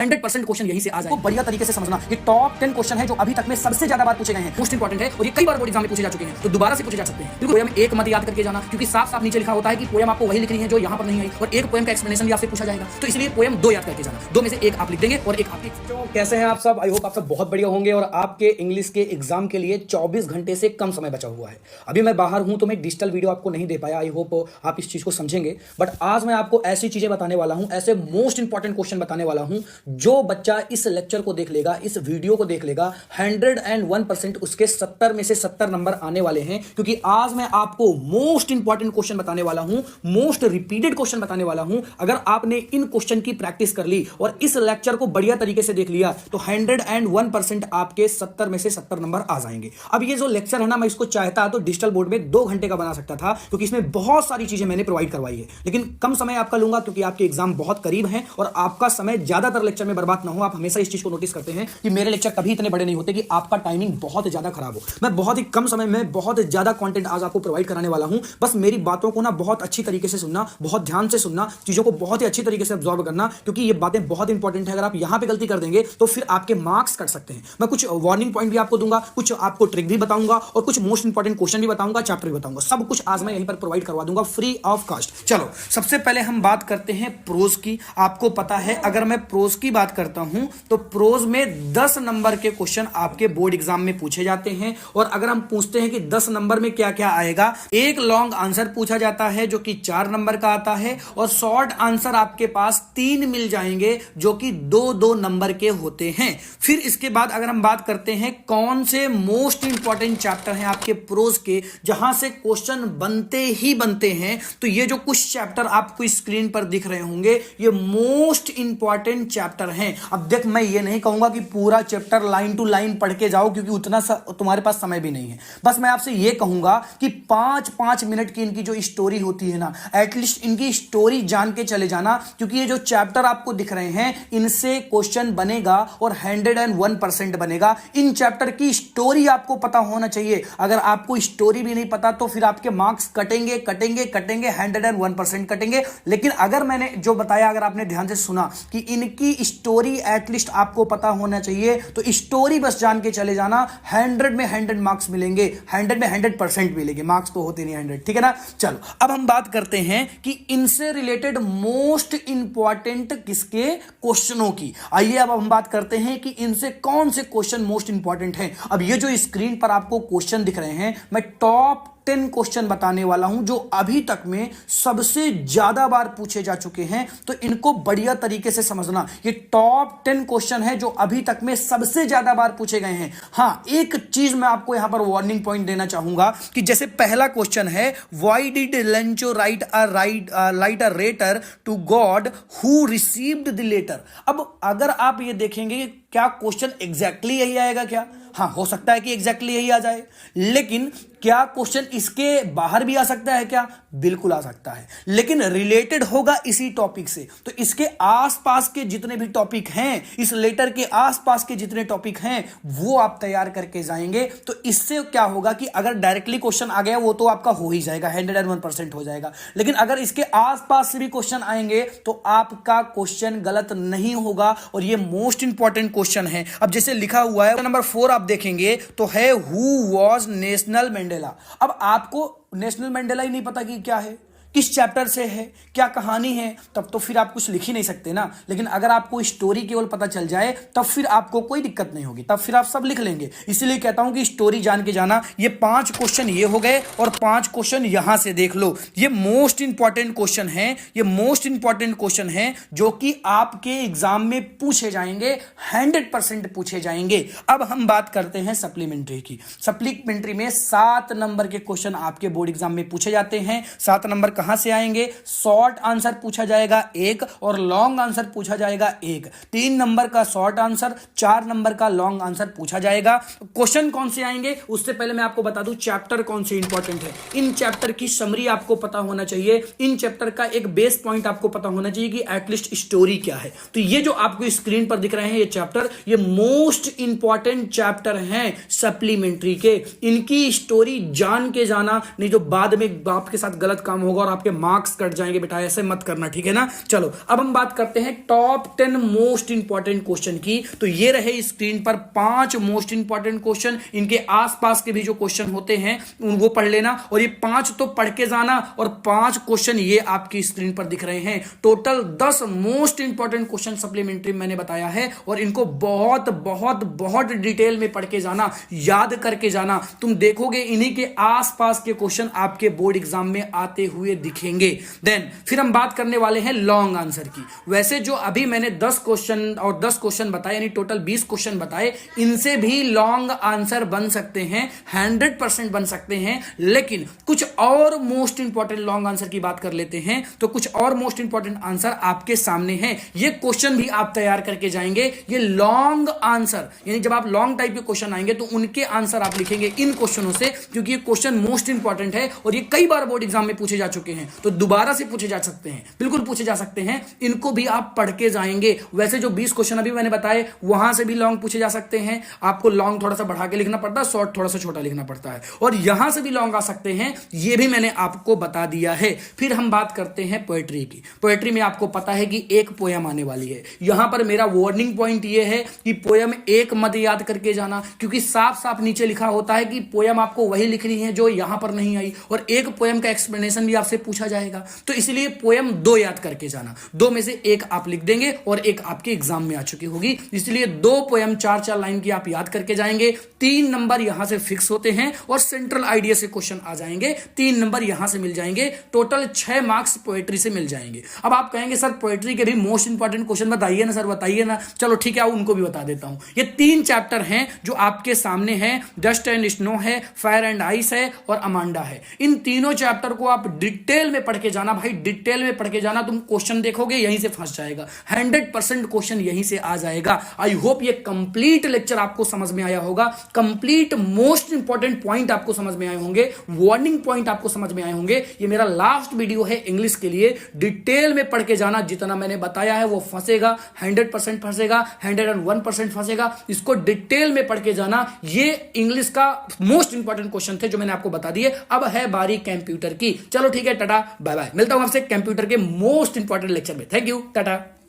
100% question यहीं से आ जाए। तो बढ़िया तरीके से समझना, ये टॉप 10 क्वेश्चन है जो अभी तक में सबसे ज्यादा बार पूछे गए हैं, मोस्ट इंपॉर्टेंट है और ये कई बार बोर्ड एग्जाम में पूछे जा चुके हैं, तो दोबारा से पूछे जा सकते हैं। बिल्कुल पोएम एक मत याद करके जाना, क्योंकि साफ साफ नीचे लिखा होता है कि पोएम आपको वही लिखनी है जो यहाँ पर नहीं आई, और एक पोएम का एक्सप्लेनेशन भी आपसे पूछा जाएगा, तो इसलिए पोएम 2 याद करके जाना, 2 में से 1 आप लिख देंगे और 1 आप लिख। तो कैसे हैं आप सब? आई होप आप सब बहुत बढ़िया होंगे और आपके इंग्लिश के एग्जाम के लिए 24 घंटे से कम समय बचा हुआ है। अभी मैं बाहर हूं तो मैं डिजिटल वीडियो आपको नहीं दे पाया, आई होप आप इस चीज को समझेंगे, बट आज मैं आपको ऐसी चीजें बताने वाला हूं, ऐसे मोस्ट इंपॉर्टेंट क्वेश्चन बताने वाला हूं, जो बच्चा इस लेक्चर को देख लेगा, इस वीडियो को देख लेगा, 101% उसके 70 में से 70 नंबर आने वाले हैं। क्योंकि आज मैं आपको मोस्ट इंपॉर्टेंट क्वेश्चन बताने वाला हूं, मोस्ट रिपीटेड क्वेश्चन बताने वाला हूं। अगर आपने इन क्वेश्चन की प्रैक्टिस कर ली और इस लेक्चर को बढ़िया तरीके से देख लिया तो 101% आपके 70 में से 70 नंबर आ जाएंगे। अब ये जो लेक्चर है ना, मैं इसको चाहता तो डिजिटल बोर्ड में 2 घंटे का बना सकता था, क्योंकि इसमें बहुत सारी चीजें मैंने प्रोवाइड करवाई है, लेकिन कम समय आपका लूंगा क्योंकि आपके एग्जाम बहुत करीब है और आपका समय ज्यादातर लेक्चर में बर्बाद ना हो। आप हमेशा इस चीज को नोटिस करते हैं कि मेरे लेक्चर कभी इतने बड़े नहीं होते कि आपका टाइमिंग बहुत ज्यादा खराब हो। मैं बहुत ही कम समय में बहुत ज्यादा कंटेंट आज आपको प्रोवाइड कराने वाला हूं। बस मेरी बातों को ना बहुत अच्छी तरीके से सुनना, बहुत ध्यान से सुनना, चीजों को बहुत ही अच्छी तरीके से अब्सॉर्ब करना, क्योंकि ये बातें बहुत इंपॉर्टेंट है। अगर आप यहां पे गलती कर देंगे तो फिर आपके मार्क्स कट सकते हैं। मैं कुछ वार्निंग पॉइंट भी आपको दूंगा, कुछ आपको ट्रिक भी बताऊंगा और कुछ मोस्ट इंपॉर्टेंट क्वेश्चन भी बताऊंगा, चैप्टर भी बताऊंगा। सब कुछ आज मैं यहीं पर प्रोवाइड करवा दूंगा फ्री ऑफ कॉस्ट। चलो सबसे पहले हम बात करते हैं प्रोज की। आपको पता है अगर मैं प्रोज की बात करता हूं तो प्रोज में 10 नंबर के क्वेश्चन आपके बोर्ड एग्जाम में पूछे जाते हैं। और अगर हम पूछते हैं कि 10 नंबर में क्या क्या आएगा, एक लॉन्ग आंसर पूछा जाता है जो कि 4 नंबर का आता है, और शॉर्ट आंसर आपके पास 3 मिल जाएंगे जो कि 2-2 नंबर के होते हैं। फिर इसके बाद अगर हम बात करते हैं कौन से मोस्ट इंपॉर्टेंट चैप्टर हैं आपके प्रोज के जहां से क्वेश्चन बनते ही बनते हैं, तो ये जो कुछ चैप्टर आपको स्क्रीन पर दिख रहे होंगे ये मोस्ट इंपॉर्टेंट चैप्टर हैं। अब देख, मैं ये नहीं कहूंगा कि पूरा चैप्टर लाइन टू लाइन पढ़ के जाओ, क्योंकि उतना तुम्हारे पास समय भी नहीं है। बस मैं आपसे ये कहूंगा कि 5-5 मिनट की इनकी जो स्टोरी होती है ना, एटलीस्ट इनकी स्टोरी जान के चले जाना, क्योंकि ये जो चैप्टर आपको दिख रहे हैं इनसे क्वेश्चन बनेगा और 101% बनेगा। इन चैप्टर की स्टोरी आपको पता होना चाहिए। अगर आपको स्टोरी भी नहीं पता तो फिर आपके मार्क्स कटेंगे कटेंगे कटेंगे, 101% कटेंगे। लेकिन अगर मैंने जो बताया, अगर आपने ध्यान से सुना कि इनकी स्टोरी एटलीस्ट आपको पता होना चाहिए, तो स्टोरी बस जान के चले जाना, 100 में 100 मार्क्स मिलेंगे, 100 में 100% मिलेंगे। मार्क्स तो होते नहीं 100, ठीक है ना। चलो अब हम बात करते हैं कि इनसे रिलेटेड मोस्ट इंपॉर्टेंट किसके क्वेश्चनों की। आइए अब हम बात करते हैं कि इनसे कौन से क्वेश्चन मोस्ट इंपॉर्टेंट हैं। अब ये जो स्क्रीन पर आपको क्वेश्चन दिख रहे हैं, मैं टॉप 10 क्वेश्चन बताने वाला हूं जो अभी तक में सबसे ज्यादा बार पूछे जा चुके हैं, तो इनको बढ़िया तरीके से समझना। ये टॉप 10 क्वेश्चन है जो अभी तक में सबसे ज्यादा बार पूछे गए हैं। हां, एक चीज मैं आपको यहां पर वार्निंग पॉइंट देना चाहूंगा कि जैसे पहला क्वेश्चन है, why did Lencho write a letter to God who received the letter. अब अगर आप ये देखेंगे क्या क्वेश्चन एग्जैक्टली यही आएगा क्या? हाँ, हो सकता है कि एग्जैक्टली यही आ जाए, लेकिन क्या क्वेश्चन इसके बाहर भी आ सकता है क्या? बिल्कुल आ सकता है, लेकिन रिलेटेड होगा इसी टॉपिक से। तो इसके आसपास के जितने भी टॉपिक हैं, इस लेटर के आसपास के जितने टॉपिक हैं, वो आप तैयार करके जाएंगे। तो इससे क्या होगा कि अगर डायरेक्टली क्वेश्चन आ गया वो तो आपका हो ही जाएगा, 101% हो जाएगा। लेकिन अगर इसके आसपास से भी क्वेश्चन आएंगे तो आपका क्वेश्चन गलत नहीं होगा, और ये मोस्ट इंपॉर्टेंट क्वेश्चन है। अब जैसे लिखा हुआ है नंबर 4 आप देखेंगे तो है हु वॉज नेशनल मंडेला। अब आपको नेशनल मंडेला ही नहीं पता कि क्या है, किस चैप्टर से है, क्या कहानी है, तब तो फिर आप कुछ लिख ही नहीं सकते ना। लेकिन अगर आपको स्टोरी केवल पता चल जाए तब फिर आपको कोई दिक्कत नहीं होगी, तब फिर आप सब लिख लेंगे। इसीलिए कहता हूं कि स्टोरी जान के जाना। ये 5 क्वेश्चन ये हो गए और 5 क्वेश्चन यहां से देख लो। ये मोस्ट इंपॉर्टेंट क्वेश्चन है, ये मोस्ट इंपॉर्टेंट क्वेश्चन है जो कि आपके एग्जाम में पूछे जाएंगे, 100% पूछे जाएंगे। अब हम बात करते हैं सप्लीमेंट्री की। सप्लीमेंट्री में 7 नंबर के क्वेश्चन आपके बोर्ड एग्जाम में पूछे जाते हैं। 7 नंबर कहां से आएंगे? शॉर्ट आंसर पूछा जाएगा 1 और लॉन्ग आंसर पूछा जाएगा 1। 3 नंबर का शॉर्ट आंसर, 4 नंबर का लॉन्ग आंसर पूछा जाएगा। क्वेश्चन कौन से आएंगे उससे पहले मैं आपको बता दूं चैप्टर कौन से इंपॉर्टेंट है। इन चैप्टर की समरी आपको पता होना चाहिए, इन चैप्टर का एक बेस पॉइंट आपको पता होना चाहिए कि एटलीस्ट स्टोरी क्या है। तो ये जो आपको स्क्रीन पर दिख रहे हैं ये चैप्टर, ये मोस्ट इंपॉर्टेंट चैप्टर हैं सप्लीमेंट्री के। इनकी स्टोरी जान के जाना, नहीं तो बाद में आपके साथ गलत काम होगा और आपके मार्क्स कट जाएंगे बेटा, ऐसे मत करना, ठीक है ना। चलो अब हम बात करते हैं टॉप 10 मोस्ट इंपॉर्टेंट क्वेश्चन की। तो ये रहे स्क्रीन पर 5 मोस्ट इंपॉर्टेंट क्वेश्चन, इनके आसपास के भी जो क्वेश्चन होते हैं वो पढ़ लेना, और ये 5 तो पढ़ के जाना, और 5 क्वेश्चन ये आपकी स्क्रीन पर दिख रहे हैं। Total 10 most important question supplementary मैंने बताया है, और इनको बहुत बहुत बहुत डिटेल में पढ़ के जाना, याद करके जाना। तुम देखोगे इन्हीं के आसपास के क्वेश्चन आपके बोर्ड एग्जाम में आते हुए दिखेंगे। देन फिर हम बात करने वाले हैं लॉन्ग आंसर की। वैसे जो अभी मैंने 10 क्वेश्चन और 10 क्वेश्चन बताए, यानी टोटल 20 क्वेश्चन बताए, इनसे भी लॉन्ग आंसर बन सकते हैं, 100% बन सकते हैं। लेकिन कुछ और मोस्ट इंपॉर्टेंट लॉन्ग आंसर की बात कर लेते हैं। तो कुछ और मोस्ट इंपॉर्टेंट आंसर आपके सामने हैं, ये क्वेश्चन भी आप तैयार करके जाएंगे। ये लॉन्ग आंसर, यानी जब आप लॉन्ग टाइप के क्वेश्चन आएंगे तो उनके आंसर आप लिखेंगे इन क्वेश्चनों से, क्योंकि ये क्वेश्चन मोस्ट इंपॉर्टेंट है और ये कई बार बोर्ड एग्जाम में पूछे जा चुके हैं, तो दोबारा से पूछे जा सकते हैं, बिल्कुल पूछे जा सकते हैं। इनको भी आप पढ़ के जाएंगे। वैसे जो 20 क्वेश्चन अभी मैंने बताए, वहां से भी लॉन्ग पूछे जा सकते हैं। आपको लॉन्ग थोड़ा सा बढ़ा के लिखना पड़ता है, शॉर्ट थोड़ा सा छोटा लिखना पड़ता है, और यहां से भी लॉन्ग आ सकते हैं, ये भी मैंने आपको बता दिया है। फिर हम बात करते हैं पोएट्री की। पोएट्री में आपको पता है कि एक पोयम आने वाली है। यहां पर मेरा वार्निंग पॉइंट ये है कि पोयम एक मत याद करके जाना, क्योंकि साफ साफ नीचे लिखा होता है कि पोयम आपको वही लिखनी है जो यहां पर नहीं आई, और एक पोयम का एक्सप्लेनेशन भी आपसे पूछा जाएगा। तो इसलिए पोयम 2 याद करके जाना, 2 में से एक आप लिख देंगे और एक आपके एग्जाम में आ चुकी होगी। इसलिए 2 पोयम 4-4 लाइन की आप याद करके जाएंगे। 3 नंबर यहां से फिक्स होते हैं, और सेंट्रल आइडिया से क्वेश्चन आ जाएंगे, 3 नंबर यहां से मिल जाएंगे। टोटल 6 मार्क्स पोएट्री से मिल जाएंगे। अब आप कहेंगे सर पोएट्री के भी मोस्ट इंपॉर्टेंट क्वेश्चन बताइए ना सर, बताइए ना। चलो ठीक है, उनको भी बता देता हूं। ये 3 चैप्टर हैं जो आपके सामने हैं, डस्ट एंड स्नो है, फायर एंड आइस है, और अमांडा है। इन तीनों चैप्टर को आप डिटेल में पढ़ के जाना भाई, डिटेल में पढ़ के जाना। तुम क्वेश्चन देखोगे यहीं से फंस जाएगा, 100% क्वेश्चन यहीं से आ जाएगा। आई होप ये कंप्लीट लेक्चर आपको समझ में आया होगा, कंप्लीट मोस्ट इंपॉर्टेंट पॉइंट आपको समझ में आए होंगे, वार्निंग पॉइंट आपको समझ में आए होंगे। ये मेरा लास्ट वीडियो है इंग्लिश के लिए। डिटेल में पढ़ के जाना, जितना मैंने बताया है वो फंसेगा, 100% फंसेगा, 101% फंसेगा। इसको डिटेल में पढ़ के जाना। ये इंग्लिश का मोस्ट इंपॉर्टेंट क्वेश्चन थे जो मैंने आपको बता दिए। अब है बारी कंप्यूटर की। चलो ठीक है, टाटा बाय बाय। मिलता हूं आपसे कंप्यूटर के मोस्ट इंपॉर्टेंट लेक्चर में। Thank you, Tata.